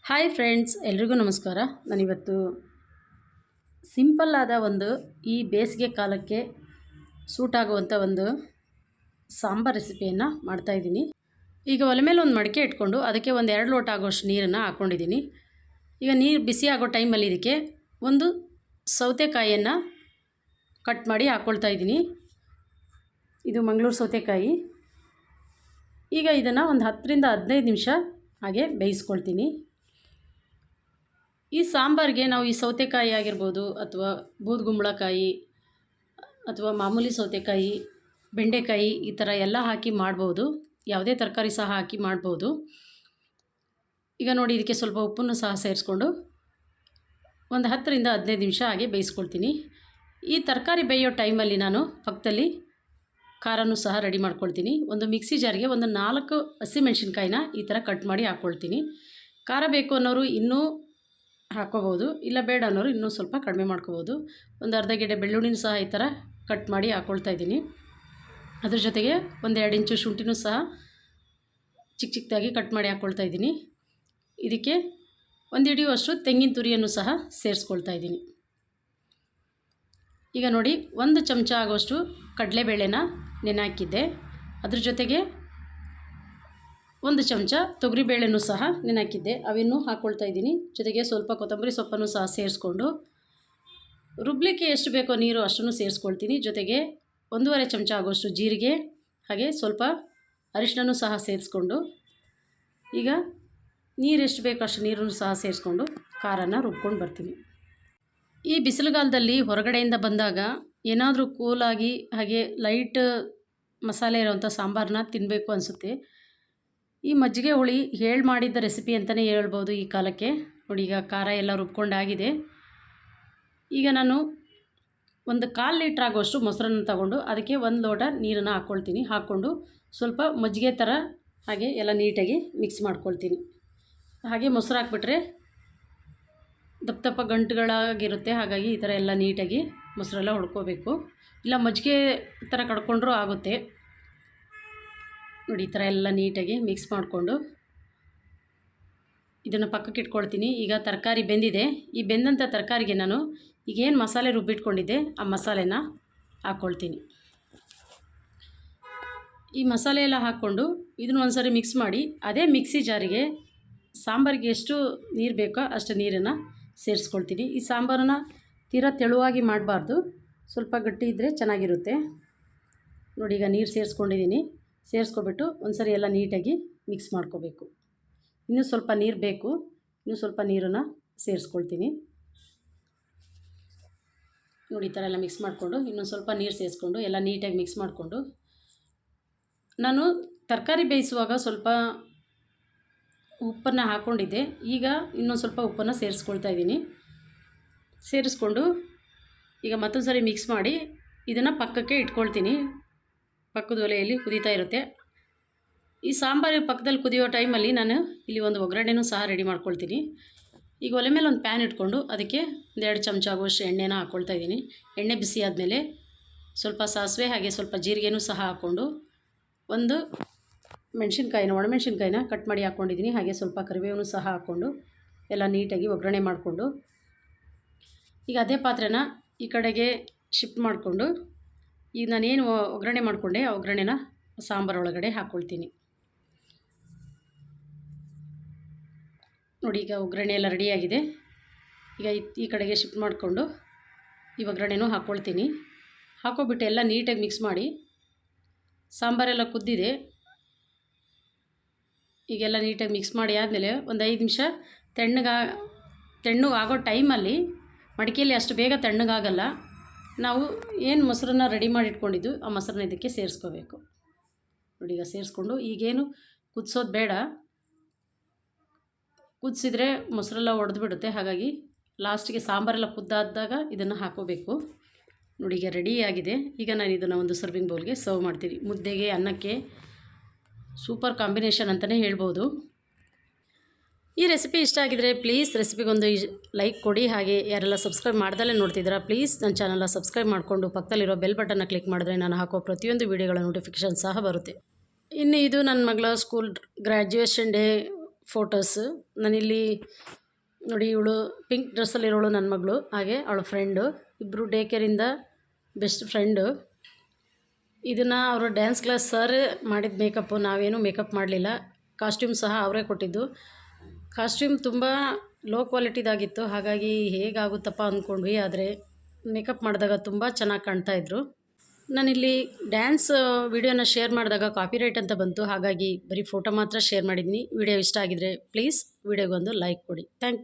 Hi friends, ಎಲ್ರಿಗೂ ನಮಸ್ಕಾರ. ನಾನಿವತ್ತು ಸಿಂಪಲ್ ಆದ ಈ ಬೇಸಿಗೆ ಕಾಲಕ್ಕೆ ಸೂಟ್ ಆಗುವಂಥ ಸಾಂಬಾರ್ ರೆಸಿಪಿಯನ್ನು ಮಾಡ್ತಾಯಿದ್ದೀನಿ. ಈಗ ಒಲೆ ಮೇಲೆ ಒಂದು ಮಡಿಕೆ ಇಟ್ಕೊಂಡು ಅದಕ್ಕೆ 2 ಲೋಟ ಆಗೋಷ್ಟು ನೀರನ್ನು ಹಾಕ್ಕೊಂಡಿದ್ದೀನಿ. ಈಗ ನೀರು ಬಿಸಿ ಆಗೋ ಟೈಮಲ್ಲಿ ಇದಕ್ಕೆ ಒಂದು ಸೌತೆಕಾಯಿಯನ್ನು ಕಟ್ ಮಾಡಿ ಹಾಕ್ಕೊಳ್ತಾ ಇದ್ದೀನಿ. ಇದು ಮಂಗಳೂರು ಸೌತೆಕಾಯಿ. ಈಗ ಇದನ್ನು ಒಂದು 10 ರಿಂದ 15 ನಿಮಿಷ ಹಾಗೆ ಬೇಯಿಸ್ಕೊಳ್ತೀನಿ. ಈ ಸಾಂಬಾರಿಗೆ ನಾವು ಈ ಸೌತೆಕಾಯಿ ಆಗಿರ್ಬೋದು ಅಥವಾ ಬೂದುಗುಂಬಳಕಾಯಿ ಅಥವಾ ಮಾಮೂಲಿ ಸೌತೆಕಾಯಿ, ಬೆಂಡೆಕಾಯಿ ಈ ಥರ ಎಲ್ಲ ಹಾಕಿ ಮಾಡ್ಬೋದು. ಯಾವುದೇ ತರಕಾರಿ ಸಹ ಹಾಕಿ ಮಾಡ್ಬೋದು. ಈಗ ನೋಡಿ, ಇದಕ್ಕೆ ಸ್ವಲ್ಪ ಉಪ್ಪನ್ನು ಸಹ ಸೇರಿಸ್ಕೊಂಡು ಒಂದು 10 ರಿಂದ 15 ನಿಮಿಷ ಹಾಗೆ ಬೇಯಿಸ್ಕೊಳ್ತೀನಿ. ಈ ತರಕಾರಿ ಬೇಯೋ ಟೈಮಲ್ಲಿ ನಾನು ಪಕ್ಕದಲ್ಲಿ ಖಾರನೂ ಸಹ ರೆಡಿ ಮಾಡ್ಕೊಳ್ತೀನಿ. ಒಂದು ಮಿಕ್ಸಿ ಜಾರಿಗೆ 4 ಹಸಿಮೆಣ್ಸಿನ್ಕಾಯಿನ ಈ ಥರ ಕಟ್ ಮಾಡಿ ಹಾಕ್ಕೊಳ್ತೀನಿ. ಖಾರ ಬೇಕು ಅನ್ನೋರು ಇನ್ನೂ ಹಾಕ್ಕೋಬೋದು, ಇಲ್ಲ ಬೇಡ ಅನ್ನೋರು ಇನ್ನೂ ಸ್ವಲ್ಪ ಕಡಿಮೆ ಮಾಡ್ಕೋಬೋದು. ಒಂದು ಅರ್ಧ ಗೆಡ್ಡೆ ಬೆಳ್ಳುಳ್ಳಿನೂ ಸಹ ಈ ಥರ ಕಟ್ ಮಾಡಿ ಹಾಕ್ಕೊಳ್ತಾ ಇದ್ದೀನಿ. ಅದ್ರ ಜೊತೆಗೆ 2 ಇಂಚು ಶುಂಠಿನೂ ಸಹ ಚಿಕ್ಕದಾಗಿ ಕಟ್ ಮಾಡಿ ಹಾಕ್ಕೊಳ್ತಾ ಇದ್ದೀನಿ. ಇದಕ್ಕೆ 1 ಹಿಡಿಯುವಷ್ಟು ತೆಂಗಿನ ತುರಿಯನ್ನು ಸಹ ಸೇರಿಸ್ಕೊಳ್ತಾ ಇದ್ದೀನಿ. ಈಗ ನೋಡಿ, 1 ಚಮಚ ಆಗೋಷ್ಟು ಕಡಲೆಬೇಳೆನ ನೆನೆ ಹಾಕಿದ್ದೆ. ಅದ್ರ ಜೊತೆಗೆ 1 ಚಮಚ ತೊಗರಿಬೇಳೆನೂ ಸಹ ನೆನೆ ಹಾಕಿದ್ದೆ, ಅವನ್ನು ಹಾಕ್ಕೊಳ್ತಾ ಇದ್ದೀನಿ. ಜೊತೆಗೆ ಸ್ವಲ್ಪ ಕೊತ್ತಂಬರಿ ಸೊಪ್ಪನ್ನು ಸಹ ಸೇರಿಸ್ಕೊಂಡು ರುಬ್ಲಿಕ್ಕೆ ಎಷ್ಟು ಬೇಕೋ ನೀರು ಅಷ್ಟನ್ನು ಸೇರಿಸ್ಕೊಳ್ತೀನಿ. ಜೊತೆಗೆ 1.5 ಚಮಚ ಆಗೋಷ್ಟು ಜೀರಿಗೆ ಹಾಗೆ ಸ್ವಲ್ಪ ಅರಿಶಿನನೂ ಸಹ ಸೇರಿಸ್ಕೊಂಡು ಈಗ ನೀರು ಎಷ್ಟು ಬೇಕೋ ಅಷ್ಟು ನೀರನ್ನು ಸಹ ಸೇರಿಸ್ಕೊಂಡು ಖಾರನ ರುಬ್ಕೊಂಡು ಬರ್ತೀನಿ. ಈ ಬಿಸಿಲುಗಾಲದಲ್ಲಿ ಹೊರಗಡೆಯಿಂದ ಬಂದಾಗ ಏನಾದರೂ ಕೂಲಾಗಿ ಹಾಗೆ ಲೈಟ್ ಮಸಾಲೆ ಇರೋವಂಥ ಸಾಂಬಾರನ್ನ ತಿನ್ನಬೇಕು ಅನಿಸುತ್ತೆ. ಈ ಮಜ್ಜಿಗೆ ಹುಳಿ ಮಾಡಿದ್ದ ರೆಸಿಪಿ ಅಂತಲೇ ಹೇಳ್ಬೋದು ಈ ಕಾಲಕ್ಕೆ. ನೋಡಿ, ಈಗ ಖಾರ ಎಲ್ಲ ರುಬ್ಕೊಂಡಾಗಿದೆ. ಈಗ ನಾನು 1/4 ಲೀಟ್ರ್ ಆಗೋಷ್ಟು ಮೊಸರನ್ನು ತಗೊಂಡು ಅದಕ್ಕೆ 1 ಲೋಟ ನೀರನ್ನು ಹಾಕ್ಕೊಳ್ತೀನಿ. ಹಾಕ್ಕೊಂಡು ಸ್ವಲ್ಪ ಮಜ್ಜಿಗೆ ಥರ ಹಾಗೆ ಎಲ್ಲ ನೀಟಾಗಿ ಮಿಕ್ಸ್ ಮಾಡ್ಕೊಳ್ತೀನಿ. ಹಾಗೆ ಮೊಸರು ಹಾಕ್ಬಿಟ್ರೆ ದಪ್ಪ ದಪ್ಪ ಗಂಟುಗಳಾಗಿರುತ್ತೆ. ಹಾಗಾಗಿ ಈ ಥರ ಎಲ್ಲ ನೀಟಾಗಿ ಮೊಸರೆಲ್ಲ ಹೊಡ್ಕೋಬೇಕು. ಇಲ್ಲ ಮಜ್ಜಿಗೆ ಥರ ಕಡ್ಕೊಂಡ್ರೂ ಆಗುತ್ತೆ. ನೋಡಿ, ಈ ಥರ ಎಲ್ಲ ನೀಟಾಗಿ ಮಿಕ್ಸ್ ಮಾಡಿಕೊಂಡು ಇದನ್ನು ಪಕ್ಕಕ್ಕೆ ಇಟ್ಕೊಳ್ತೀನಿ. ಈಗ ತರಕಾರಿ ಬೆಂದಿದೆ. ಈ ಬೆಂದಂಥ ತರಕಾರಿಗೆ ನಾನು ಈಗೇನು ಮಸಾಲೆ ರುಬ್ಬಿಟ್ಕೊಂಡಿದ್ದೆ ಆ ಮಸಾಲೆನ ಹಾಕ್ಕೊಳ್ತೀನಿ. ಈ ಮಸಾಲೆ ಎಲ್ಲ ಹಾಕ್ಕೊಂಡು ಇದನ್ನು ಒಂದು ಸಾರಿ ಮಿಕ್ಸ್ ಮಾಡಿ ಅದೇ ಮಿಕ್ಸಿ ಜಾರಿಗೆ ಸಾಂಬಾರಿಗೆ ಎಷ್ಟು ನೀರು ಬೇಕೋ ಅಷ್ಟು ನೀರನ್ನು ಸೇರಿಸ್ಕೊಳ್ತೀನಿ. ಈ ಸಾಂಬಾರನ್ನು ತೀರಾ ತೆಳುವಾಗಿ ಮಾಡಬಾರ್ದು, ಸ್ವಲ್ಪ ಗಟ್ಟಿ ಇದ್ದರೆ ಚೆನ್ನಾಗಿರುತ್ತೆ. ನೋಡಿ, ಈಗ ನೀರು ಸೇರಿಸ್ಕೊಂಡಿದ್ದೀನಿ. ಸೇರಿಸ್ಕೊಬಿಟ್ಟು ಒಂದು ಸರಿ ಎಲ್ಲ ನೀಟಾಗಿ ಮಿಕ್ಸ್ ಮಾಡ್ಕೋಬೇಕು. ಇನ್ನೂ ಸ್ವಲ್ಪ ನೀರು ಬೇಕು, ಇನ್ನೂ ಸ್ವಲ್ಪ ನೀರನ್ನು ಸೇರಿಸ್ಕೊಳ್ತೀನಿ. ನೋಡಿ, ಈ ಥರ ಎಲ್ಲ ಮಿಕ್ಸ್ ಮಾಡಿಕೊಂಡು ಇನ್ನೊಂದು ಸ್ವಲ್ಪ ನೀರು ಸೇರಿಸ್ಕೊಂಡು ಎಲ್ಲ ನೀಟಾಗಿ ಮಿಕ್ಸ್ ಮಾಡಿಕೊಂಡು ನಾನು ತರಕಾರಿ ಬೇಯಿಸುವಾಗ ಸ್ವಲ್ಪ ಉಪ್ಪನ್ನು ಹಾಕ್ಕೊಂಡಿದ್ದೆ. ಈಗ ಇನ್ನೊಂದು ಸ್ವಲ್ಪ ಉಪ್ಪನ್ನು ಸೇರಿಸ್ಕೊಳ್ತಾ ಇದ್ದೀನಿ. ಸೇರಿಸ್ಕೊಂಡು ಈಗ ಮತ್ತೊಂದು ಸರಿ ಮಿಕ್ಸ್ ಮಾಡಿ ಇದನ್ನು ಪಕ್ಕಕ್ಕೆ ಇಟ್ಕೊಳ್ತೀನಿ. ಪಕ್ಕದ ಒಲೆಯಲ್ಲಿ ಕುದೀತಾ ಇರುತ್ತೆ. ಈ ಸಾಂಬಾರು ಪಕ್ಕದಲ್ಲಿ ಕುದಿಯೋ ಟೈಮಲ್ಲಿ ನಾನು ಇಲ್ಲಿ ಒಂದು ಒಗ್ಗರಣೆನೂ ಸಹ ರೆಡಿ ಮಾಡ್ಕೊಳ್ತೀನಿ. ಈಗ ಒಲೆ ಮೇಲೆ ಒಂದು ಪ್ಯಾನ್ ಇಟ್ಕೊಂಡು ಅದಕ್ಕೆ 2 ಚಮಚ ಆಗುವಷ್ಟು ಎಣ್ಣೆನ ಹಾಕ್ಕೊಳ್ತಾ ಇದ್ದೀನಿ. ಎಣ್ಣೆ ಬಿಸಿ ಆದಮೇಲೆ ಸ್ವಲ್ಪ ಸಾಸಿವೆ ಹಾಗೆ ಸ್ವಲ್ಪ ಜೀರಿಗೆನೂ ಸಹ ಹಾಕ್ಕೊಂಡು 1 ಒಣಮೆಣ್ಸಿನ್ಕಾಯಿನ ಕಟ್ ಮಾಡಿ ಹಾಕ್ಕೊಂಡಿದ್ದೀನಿ. ಹಾಗೆ ಸ್ವಲ್ಪ ಕರಿಬೇವನ್ನು ಸಹ ಹಾಕ್ಕೊಂಡು ಎಲ್ಲ ನೀಟಾಗಿ ಒಗ್ಗರಣೆ ಮಾಡಿಕೊಂಡು ಈಗ ಅದೇ ಪಾತ್ರೆನ ಈ ಕಡೆಗೆ ಶಿಫ್ಟ್ ಮಾಡಿಕೊಂಡು ಈಗ ನಾನೇನು ಒಗ್ಗರಣೆ ಮಾಡಿಕೊಂಡೆ ಆ ಒಗ್ಗರಣೆನ ಸಾಂಬಾರು ಒಳಗಡೆ ಹಾಕ್ಕೊಳ್ತೀನಿ. ನೋಡಿ, ಈಗ ಒಗ್ಗರಣೆ ಎಲ್ಲ ರೆಡಿಯಾಗಿದೆ. ಈಗ ಈ ಕಡೆಗೆ ಶಿಫ್ಟ್ ಮಾಡಿಕೊಂಡು ಈ ಒಗ್ಗರಣೆನೂ ಹಾಕ್ಕೊಳ್ತೀನಿ. ಹಾಕ್ಕೊಬಿಟ್ಟು ಎಲ್ಲ ನೀಟಾಗಿ ಮಿಕ್ಸ್ ಮಾಡಿ ಸಾಂಬಾರೆಲ್ಲ ಕುದ್ದಿದೆ. ಈಗೆಲ್ಲ ನೀಟಾಗಿ ಮಿಕ್ಸ್ ಮಾಡಿ ಆದಮೇಲೆ ಒಂದು 5 ನಿಮಿಷ ತಣ್ಣಗಾಗೋ ಟೈಮಲ್ಲಿ ಮಡಿಕೆಯಲ್ಲಿ ಅಷ್ಟು ಬೇಗ ತಣ್ಣಗಾಗಲ್ಲ. ನಾವು ಏನು ಮೊಸರನ್ನ ರೆಡಿ ಮಾಡಿ ಇಟ್ಕೊಂಡಿದ್ದು ಆ ಮೊಸರನ್ನ ಇದಕ್ಕೆ ಸೇರಿಸ್ಕೋಬೇಕು. ನೋಡಿ, ಈಗ ಸೇರಿಸ್ಕೊಂಡು ಈಗೇನು ಕುದಿಸೋದು ಬೇಡ, ಕುದಿಸಿದ್ರೆ ಮೊಸರೆಲ್ಲ ಒಡೆದ್ಬಿಡುತ್ತೆ. ಹಾಗಾಗಿ ಲಾಸ್ಟಿಗೆ ಸಾಂಬಾರೆಲ್ಲ ಕುದ್ದಾದಾಗ ಇದನ್ನು ಹಾಕೋಬೇಕು. ನೋಡಿ, ಈಗ ರೆಡಿಯಾಗಿದೆ. ಈಗ ನಾನು ಇದನ್ನು ಒಂದು ಸರ್ವಿಂಗ್ ಬೌಲ್ಗೆ ಸರ್ವ್ ಮಾಡ್ತೀನಿ. ಮುದ್ದೆಗೆ, ಅನ್ನಕ್ಕೆ ಸೂಪರ್ ಕಾಂಬಿನೇಷನ್ ಅಂತಲೇ ಹೇಳ್ಬೋದು. ಈ ರೆಸಿಪಿ ಇಷ್ಟ ಆಗಿದರೆ ಪ್ಲೀಸ್ ರೆಸಿಪಿಗೊಂದು ಲೈಕ್ ಕೊಡಿ. ಹಾಗೆ ಯಾರೆಲ್ಲ ಸಬ್ಸ್ಕ್ರೈಬ್ ಮಾಡ್ದಲ್ಲೇ ನೋಡ್ತಿದ್ದೀರಾ ಪ್ಲೀಸ್ ನನ್ನ ಚಾನಲ್ನ ಸಬ್ಸ್ಕ್ರೈಬ್ ಮಾಡಿಕೊಂಡು ಪಕ್ಕದಲ್ಲಿರೋ ಬೆಲ್ ಬಟನ್ನ ಕ್ಲಿಕ್ ಮಾಡಿದ್ರೆ ನಾನು ಹಾಕೋ ಪ್ರತಿಯೊಂದು ವೀಡಿಯೋಗಳ ನೋಟಿಫಿಕೇಷನ್ ಸಹ ಬರುತ್ತೆ. ಇನ್ನು ಇದು ನನ್ನ ಮಗಳ ಸ್ಕೂಲ್ ಗ್ರ್ಯಾಜುಯೇಷನ್ ಡೇ ಫೋಟೋಸು. ನಾನಿಲ್ಲಿ ನೋಡಿ, ಇವಳು ಪಿಂಕ್ ಡ್ರೆಸ್ಸಲ್ಲಿರೋಳು ನನ್ನ ಮಗಳು, ಹಾಗೆ ಅವಳ ಫ್ರೆಂಡು, ಇಬ್ಬರು ಡೇ ಕೇರಿಂದ ಬೆಸ್ಟ್ ಫ್ರೆಂಡು. ಇದನ್ನು ಅವರು ಡ್ಯಾನ್ಸ್ ಕ್ಲಾಸ್ ಸರ್ ಮಾಡಿದ ಮೇಕಪ್ಪು, ನಾವೇನು ಮೇಕಪ್ ಮಾಡಲಿಲ್ಲ. ಕಾಸ್ಟ್ಯೂಮ್ ಸಹ ಅವರೇ ಕೊಟ್ಟಿದ್ದು. ಕಾಸ್ಟ್ಯೂಮ್ ತುಂಬ ಲೋ ಕ್ವಾಲಿಟಿದಾಗಿತ್ತು, ಹಾಗಾಗಿ ಹೇಗಾಗುತ್ತಪ್ಪ ಅಂದ್ಕೊಂಡ್ವಿ. ಆದರೆ ಮೇಕಪ್ ಮಾಡಿದಾಗ ತುಂಬ ಚೆನ್ನಾಗಿ ಕಾಣ್ತಾಯಿದ್ರು. ನಾನಿಲ್ಲಿ ಡ್ಯಾನ್ಸ್ ವಿಡಿಯೋನ ಶೇರ್ ಮಾಡಿದಾಗ ಕಾಪಿರೈಟ್ ಅಂತ ಬಂತು, ಹಾಗಾಗಿ ಬರೀ ಫೋಟೋ ಮಾತ್ರ ಶೇರ್ ಮಾಡಿದ್ದೀನಿ. ವಿಡಿಯೋ ಇಷ್ಟ ಆಗಿದರೆ ಪ್ಲೀಸ್ ವಿಡಿಯೋಗೊಂದು ಲೈಕ್ ಕೊಡಿ. Thank you.